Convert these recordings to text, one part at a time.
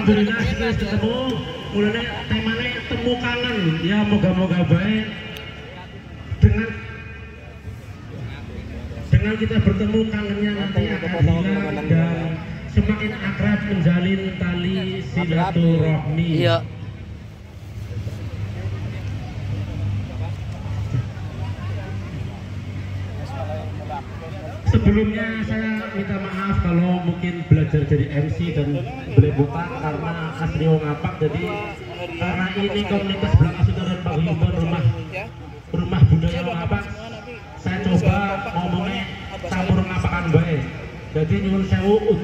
Alhamdulillah sudah ketemu. Mulanya temanya temu kangen. Ya moga-moga baik dengan kita bertemu kangennya nanti akan hilang dan semakin akrab menjalin tali silaturahmi. Iya. Sebelumnya saya minta maaf kalau mungkin belajar jadi MC dan belebutan karena asli wong ngapak, jadi karena ini komunitas Belaka Sudaran Paguyuban rumah budaya wong ngapak, saya coba ngomongnya campur ngapakan bae. Jadi nyuwun sewu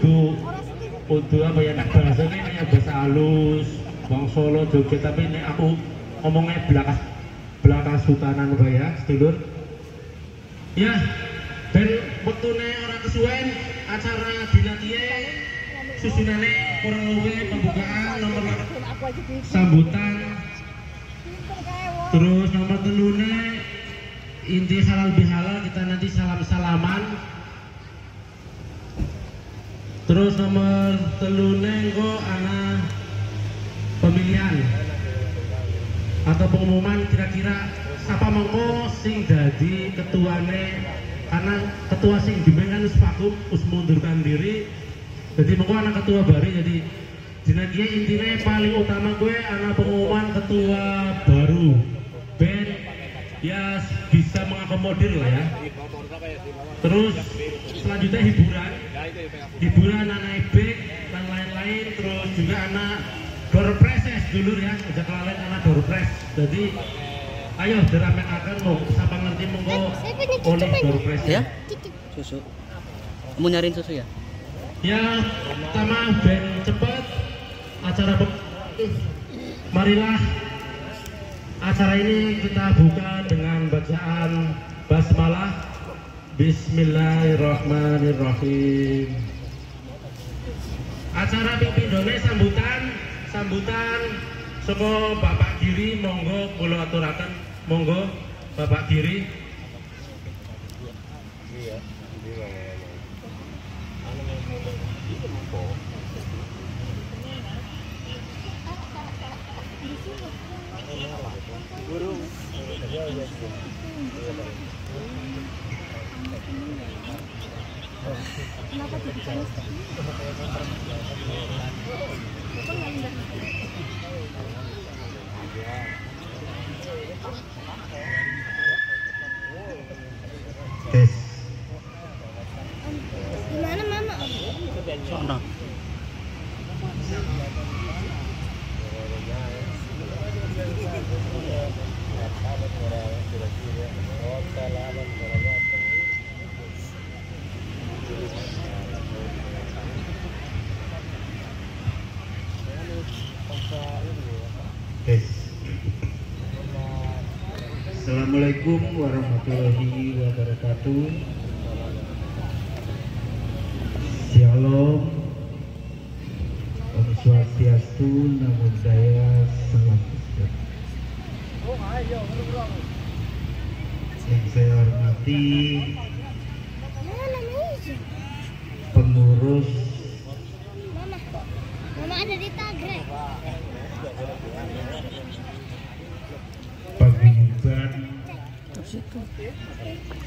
udu apa ya, nak bahasanya kayak bahasa halus wong Solo Jogja, tapi ini aku ngomongnya Belaka Sutanan bae ya, sedulur. Ya. Dan wektune ora kesuwen acara dinatie susunane kurang luwih pembukaan nomor sambutan, terus nomor telune inti halal bihalal kita nanti salam-salaman, terus nomor telune engko ana pemilihan atau pengumuman kira-kira siapa mengko sing dadi ketuane, karena ketua sing bimbing kan vakum us mundurkan diri, jadi mengko anak ketua baru, jadi dina kia intinya paling utama gue anak pengumuman ketua baru ben ya bisa mengakomodir lah ya. Terus selanjutnya hiburan anak ebek dan lain-lain, terus juga anak door press dulu ya, ajak lalai anak door press. Jadi ayo diramek akan mau siapa ngerti monggo oleh door press Ya. Susu. Kamu nyariin susu ya? Ya, pertama ben cepet acara marilah acara ini kita buka dengan bacaan basmalah. Bismillahirrahmanirrahim. Acara pindhone sambutan saka Bapak Giri, monggo kula aturaken, monggo Bapak Giri. Tes. Gimana mama? Sono. Assalamualaikum warahmatullahi wabarakatuh. Shalom, Om Swastiastu, Namo Buddhaya, Salam sejahtera. Yang saya hormati pengurus Mama ada di Tagrek. Paguyuban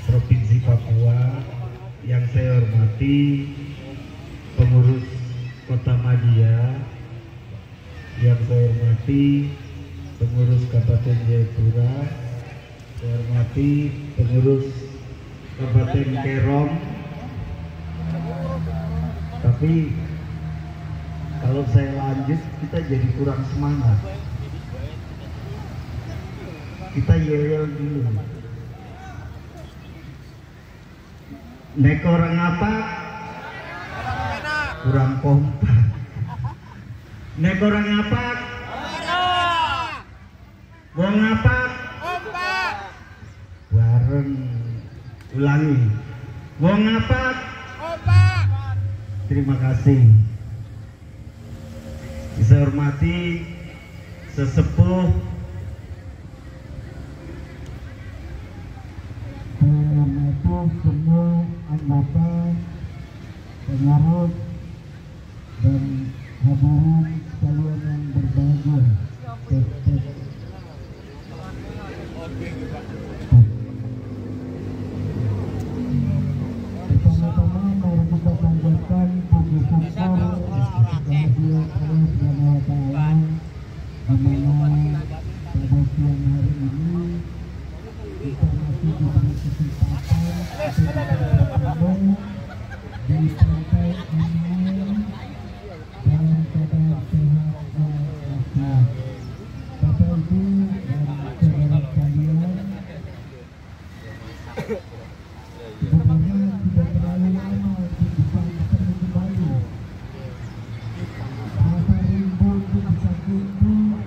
Provinsi Papua, yang saya hormati pengurus Kota Madia, yang saya hormati pengurus Kabupaten Jayapura, saya hormati pengurus Kabupaten Kerom. Tapi kalau saya lanjut kita jadi kurang semangat, kita yel-yel dulu. Nek orang apa? Kurang kompak. Nek orang apa? Wong apa? Bareng. Ulangi. Wong apa? Terima kasih. Saya hormati sesepuh semua anggota, pengurus dan hadirin di mana pada siang hari ini kita masih diberi kesempatan untuk di pantai Aman dalam keadaan sehat walafiat. Bapak Ibu dan saudara sekalian, sebenarnya tidak terlalu lama untuk bisa bertemu kembali. Rasa rindu untuk bisa kumpul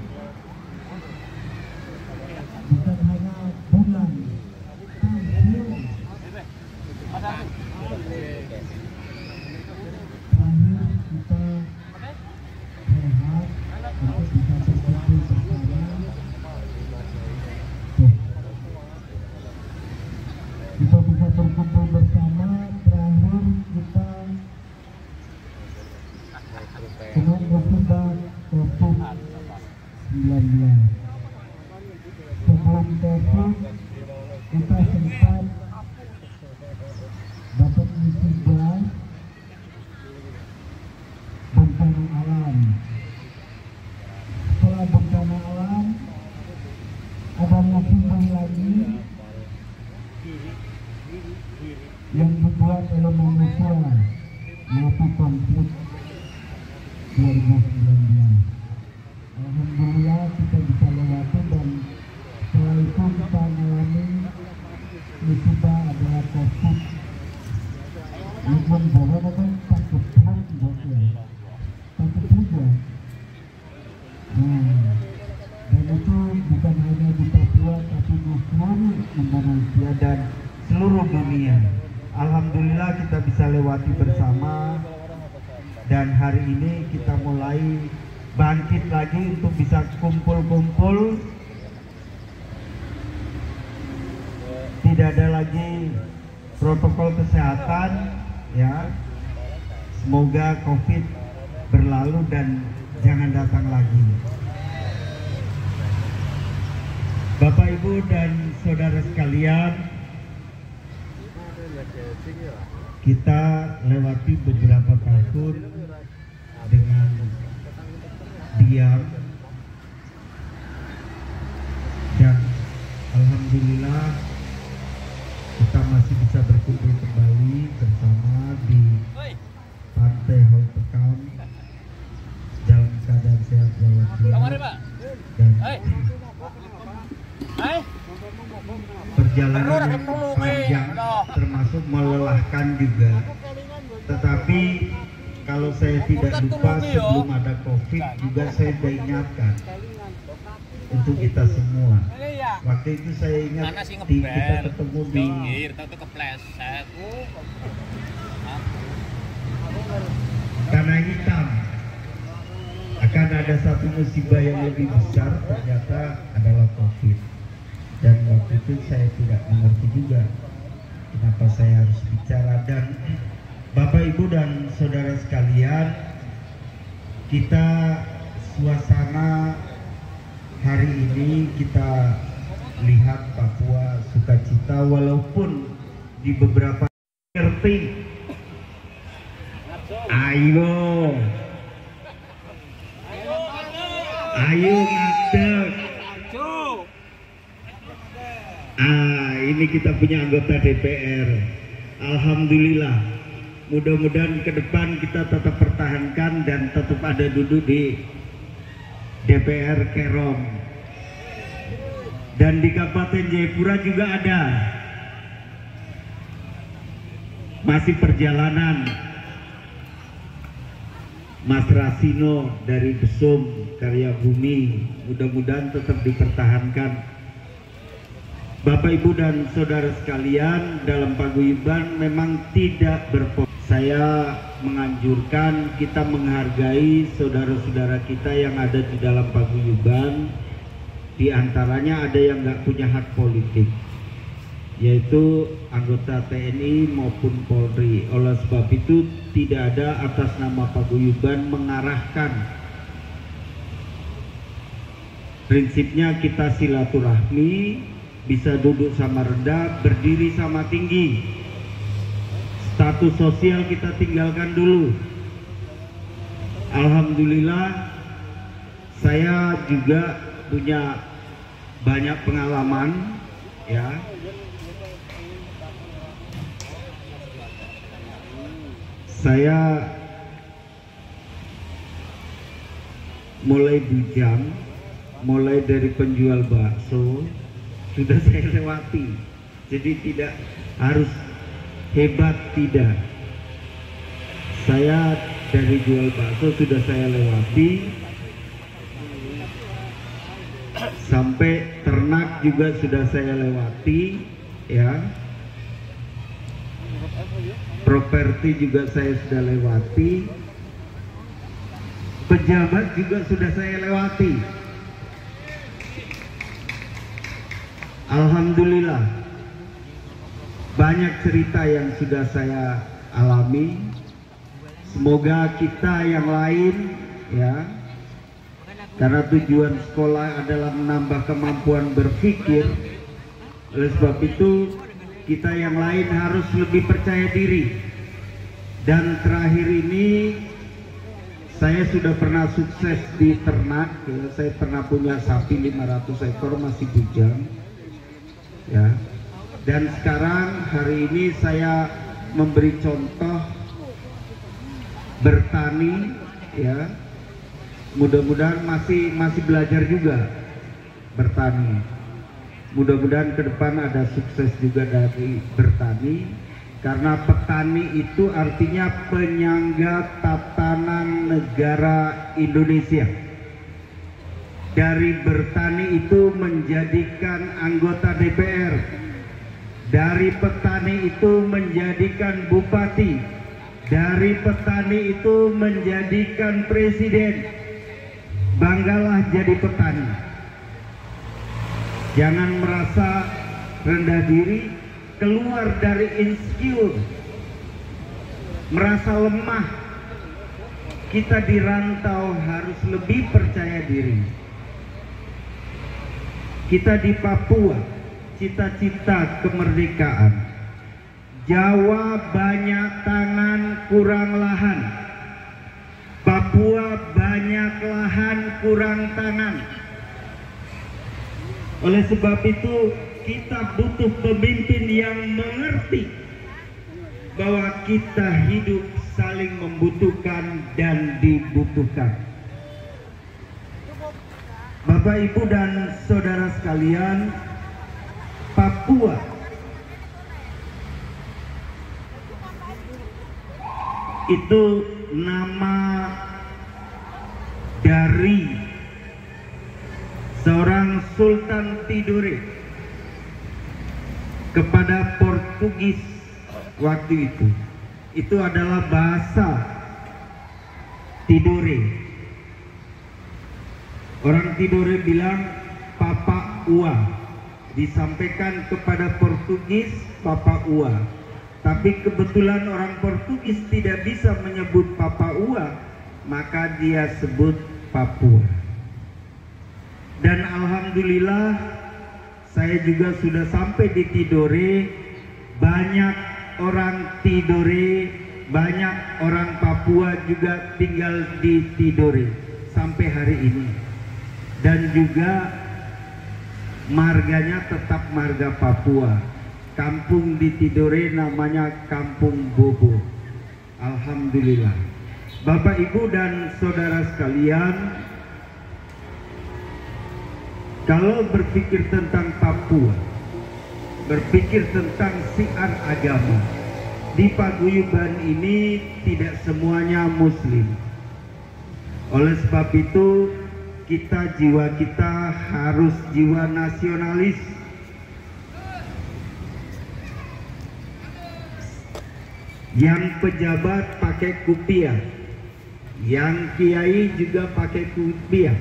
bukan hanya bulan, tahun. Terakhir kita sehat untuk bisa berkumpul bersama. Kita bisa berkumpul bersama. Terakhir kita kena musibah COVID-19. Sebelum COVID kita sempat dapat musibah bencana alam. Setelah bencana alam ada musibah lagi yang dibuat oleh manusia, yaitu konflik 2019. Alhamdulillah kita bisa lewati, dan setelah itu kita mengalami musibah adalah COVID. Yang membawa kan takut perang juga, takut juga. Dan itu bukan hanya di Papua, tapi di seluruh Indonesia dan seluruh dunia. Alhamdulillah kita bisa lewati bersama, dan hari ini kita mulai bangkit lagi untuk bisa kumpul-kumpul. Tidak ada lagi protokol kesehatan, ya. Semoga COVID berlalu dan jangan datang lagi. Bapak, Ibu, dan saudara sekalian, kita lewati beberapa tahun dengan diam, dan alhamdulillah kita masih bisa berkumpul kembali bersama di Pantai Holtekam dalam keadaan sehat walafiat, dan perjalanan yang panjang termasuk melelahkan juga. Tetapi kalau saya tidak lupa, sebelum ada COVID juga saya sudah ingatkan untuk kita semua. Waktu itu saya ingat kita ketemu di Tanah Hitam. Akan ada satu musibah yang lebih besar, ternyata adalah COVID. Dan waktu itu saya tidak mengerti juga kenapa saya harus bicara. Dan Bapak, Ibu, dan saudara sekalian, kita suasana hari ini kita lihat Papua sukacita, walaupun di beberapa ngerti. Ayo ngadeg. Ini kita punya anggota DPR. Alhamdulillah. Mudah-mudahan ke depan kita tetap pertahankan dan tetap ada duduk di DPR Kerom. Dan di Kabupaten Jayapura juga ada. Masih perjalanan Mas Rasino dari Besum Karya Bumi, mudah-mudahan tetap dipertahankan. Bapak, Ibu, dan saudara sekalian, dalam paguyuban memang tidak berfokus. Saya menganjurkan kita menghargai saudara-saudara kita yang ada di dalam paguyuban. Di antaranya ada yang nggak punya hak politik, yaitu anggota TNI maupun Polri. Oleh sebab itu tidak ada atas nama paguyuban mengarahkan. Prinsipnya kita silaturahmi, bisa duduk sama rendah, berdiri sama tinggi. Status sosial kita tinggalkan dulu. Alhamdulillah Saya juga punya banyak pengalaman, ya. Saya mulai bujang, mulai dari penjual bakso sudah saya lewati. Jadi tidak harus hebat, tidak. Saya dari jual bakso sudah saya lewati, sampai ternak juga sudah saya lewati, ya. Properti juga saya sudah lewati, pejabat juga sudah saya lewati. Alhamdulillah, banyak cerita yang sudah saya alami. Semoga kita yang lain, ya, karena tujuan sekolah adalah menambah kemampuan berpikir. Oleh sebab itu kita yang lain harus lebih percaya diri. Dan terakhir ini saya sudah pernah sukses di ternak, ya. Saya pernah punya sapi 500 ekor masih bujang, ya. Dan sekarang hari ini saya memberi contoh bertani, ya. Mudah-mudahan masih belajar juga bertani. Mudah-mudahan ke depan ada sukses juga dari bertani, karena petani itu artinya penyangga tatanan negara Indonesia. Dari bertani itu menjadikan anggota DPR, dari petani itu menjadikan bupati, dari petani itu menjadikan presiden. Banggalah jadi petani. Jangan merasa rendah diri, keluar dari insecure, merasa lemah. Kita di rantau harus lebih percaya diri. Kita di Papua, cita-cita kemerdekaan. Jawa banyak tangan, kurang lahan. Papua banyak lahan, kurang tangan. Oleh sebab itu kita butuh pemimpin yang mengerti bahwa kita hidup saling membutuhkan dan dibutuhkan. Bapak, Ibu, dan saudara sekalian, Papua itu nama dari seorang Sultan Tidore kepada Portugis waktu itu. Itu adalah bahasa Tidore. Orang Tidore bilang Papa Ua, disampaikan kepada Portugis Papa Ua. Tapi kebetulan orang Portugis tidak bisa menyebut Papa Ua, maka dia sebut Papua. Dan alhamdulillah saya juga sudah sampai di Tidore. Banyak orang Tidore, banyak orang Papua juga tinggal di Tidore sampai hari ini. Dan juga marganya tetap marga Papua. Kampung di Tidore namanya Kampung Bobo. Alhamdulillah. Bapak, Ibu, dan saudara sekalian, kalau berpikir tentang Papua, berpikir tentang siar agama, di paguyuban ini tidak semuanya Muslim. Oleh sebab itu jiwa kita harus jiwa nasionalis. Yang pejabat pakai kupiah, yang kiai juga pakai kupiah.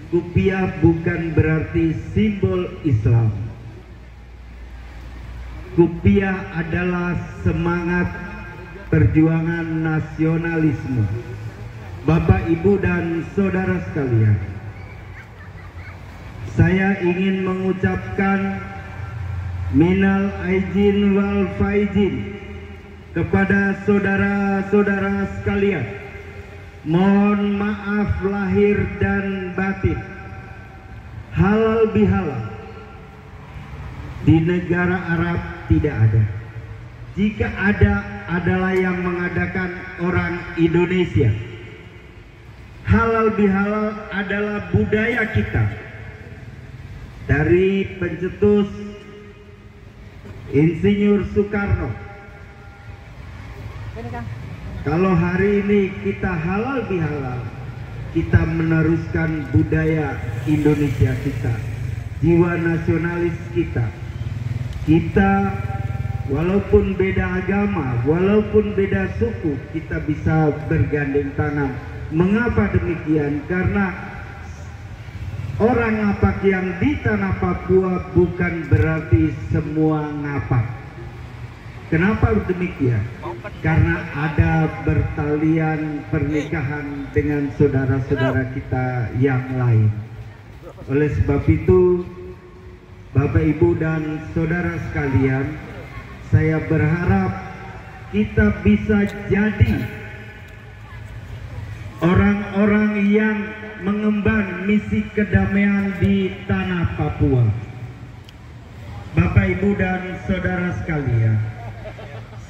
Kupiah bukan berarti simbol Islam. Kupiah adalah semangat perjuangan nasionalisme. Bapak, Ibu, dan saudara sekalian, saya ingin mengucapkan minal aizin wal faizin kepada saudara-saudara sekalian. Mohon maaf lahir dan batin komparatif. Halal bihalal di negara Arab tidak ada. Jika ada, adalah yang mengadakan orang Indonesia. Halal bihalal adalah budaya kita. Dari pencetus Insinyur Soekarno. Kalau hari ini kita halal bihalal, kita meneruskan budaya Indonesia kita, jiwa nasionalis kita. Kita walaupun beda agama, walaupun beda suku, kita bisa bergandeng tangan. Mengapa demikian? Karena orang ngapak yang di tanah Papua bukan berarti semua ngapak. Kenapa demikian? Karena ada bertalian pernikahan dengan saudara-saudara kita yang lain. Oleh sebab itu, Bapak, Ibu, dan saudara sekalian, saya berharap kita bisa jadi orang-orang yang mengemban misi kedamaian di tanah Papua. Bapak, Ibu, dan saudara sekalian,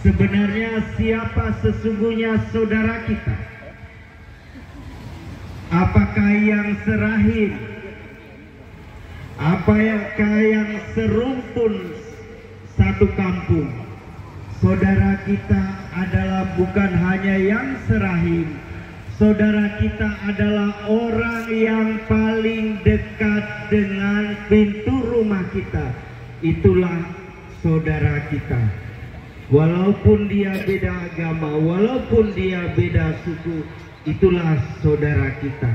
sebenarnya siapa sesungguhnya saudara kita? Apakah yang serahim? Apakah yang serumpun satu kampung? Saudara kita adalah bukan hanya yang serahim. Saudara kita adalah orang yang paling dekat dengan pintu rumah kita. Itulah saudara kita. Walaupun dia beda agama, walaupun dia beda suku, itulah saudara kita.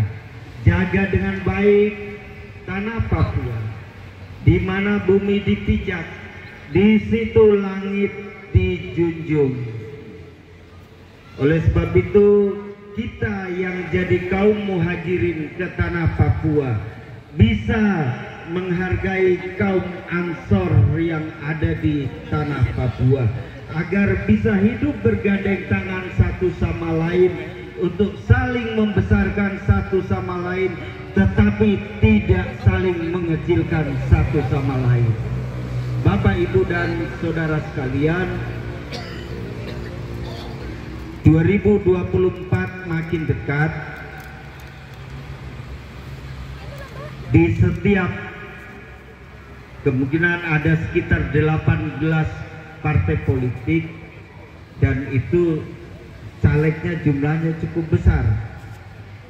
Jaga dengan baik tanah Papua, di mana bumi dipijak, di situ langit dijunjung. Oleh sebab itu, kita yang jadi kaum muhajirin ke tanah Papua bisa menghargai kaum Ansor yang ada di tanah Papua, agar bisa hidup bergandeng tangan satu sama lain untuk saling membesarkan satu sama lain, tetapi tidak saling mengecilkan satu sama lain. Bapak, Ibu, dan saudara sekalian, 2024 makin dekat. Di setiap kemungkinan ada sekitar 18 partai politik, dan itu calegnya jumlahnya cukup besar.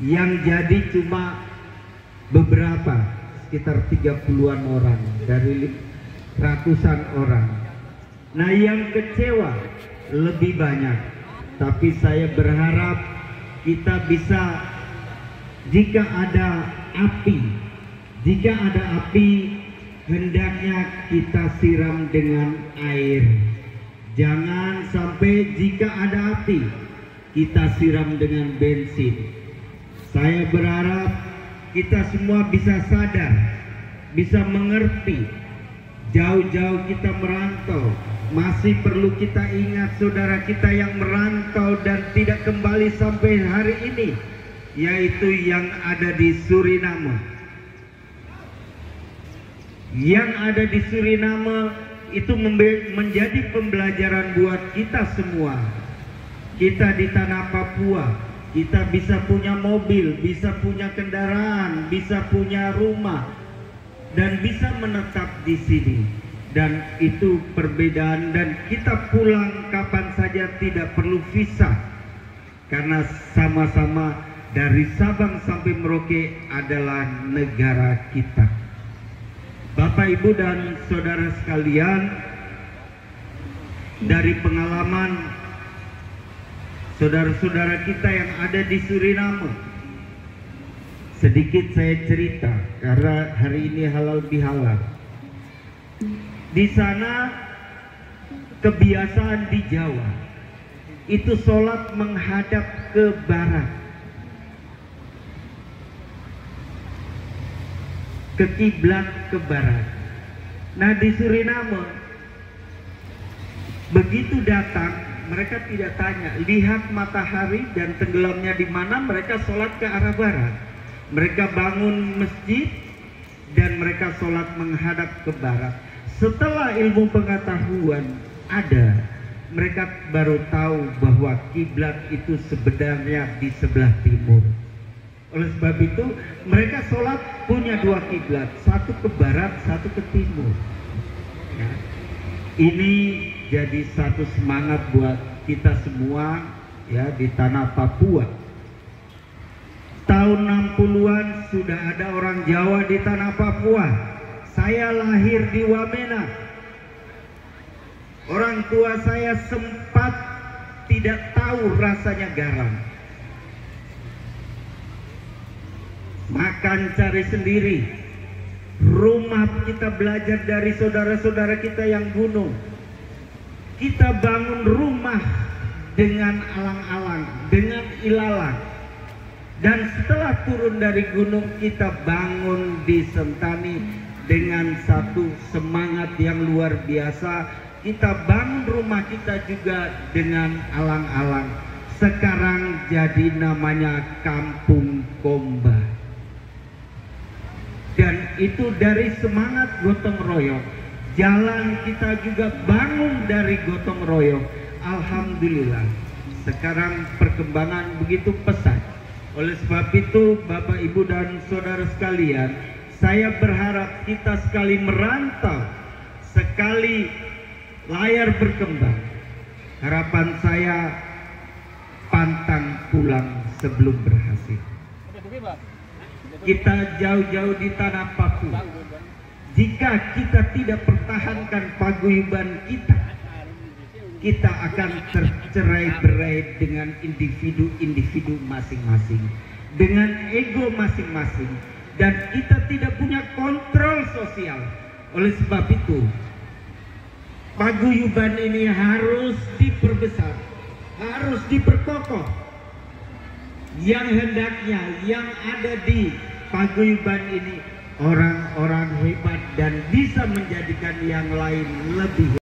Yang jadi cuma beberapa, sekitar 30-an orang dari ratusan orang. Nah, yang kecewa lebih banyak. Tapi saya berharap kita bisa, jika ada api, hendaknya kita siram dengan air. Jangan sampai jika ada api, kita siram dengan bensin. Saya berharap kita semua bisa sadar, bisa mengerti. Jauh-jauh kita merantau, masih perlu kita ingat saudara kita yang merantau dan tidak kembali sampai hari ini, yaitu yang ada di Suriname. Yang ada di Suriname itu menjadi pembelajaran buat kita semua. Kita di tanah Papua, kita bisa punya mobil, bisa punya kendaraan, bisa punya rumah, dan bisa menetap di sini. Dan itu perbedaan, dan kita pulang kapan saja, tidak perlu visa, karena sama-sama dari Sabang sampai Merauke adalah negara kita. Bapak, Ibu, dan saudara sekalian, dari pengalaman saudara-saudara kita yang ada di Suriname, sedikit saya cerita karena hari ini halal bihalal. Di sana kebiasaan di Jawa itu sholat menghadap ke barat, ke kiblat ke barat. Nah, di Suriname begitu datang, mereka tidak tanya lihat matahari dan tenggelamnya di mana, mereka sholat ke arah barat. Mereka bangun masjid dan mereka sholat menghadap ke barat. Setelah ilmu pengetahuan ada, mereka baru tahu bahwa kiblat itu sebenarnya di sebelah timur. Oleh sebab itu mereka sholat punya dua kiblat, satu ke barat, satu ke timur. Ya. Ini jadi satu semangat buat kita semua ya di tanah Papua. Tahun 60-an sudah ada orang Jawa di tanah Papua. Saya lahir di Wamena. Orang tua saya sempat tidak tahu rasanya garam. Makan cari sendiri. Rumah kita belajar dari saudara-saudara kita yang gunung. Kita bangun rumah dengan alang-alang, dengan ilalang. Dan setelah turun dari gunung kita bangun di Sentani dengan satu semangat yang luar biasa. Kita bangun rumah kita juga dengan alang-alang. Sekarang jadi namanya Kampung Komba. Dan itu dari semangat gotong royong. Jalan kita juga bangun dari gotong royong. Alhamdulillah. Sekarang perkembangan begitu pesat. Oleh sebab itu Bapak Ibu dan Saudara sekalian, saya berharap kita sekali merantau, sekali layar berkembang. Harapan saya pantang pulang sebelum berhasil. Kita jauh-jauh di tanah Papua. Jika kita tidak pertahankan paguyuban kita, kita akan tercerai-berai dengan individu-individu masing-masing, dengan ego masing-masing, dan kita tidak punya kontrol sosial. Oleh sebab itu, paguyuban ini harus diperbesar, harus diperkokoh. Yang hendaknya yang ada di paguyuban ini orang-orang hebat dan bisa menjadikan yang lain lebih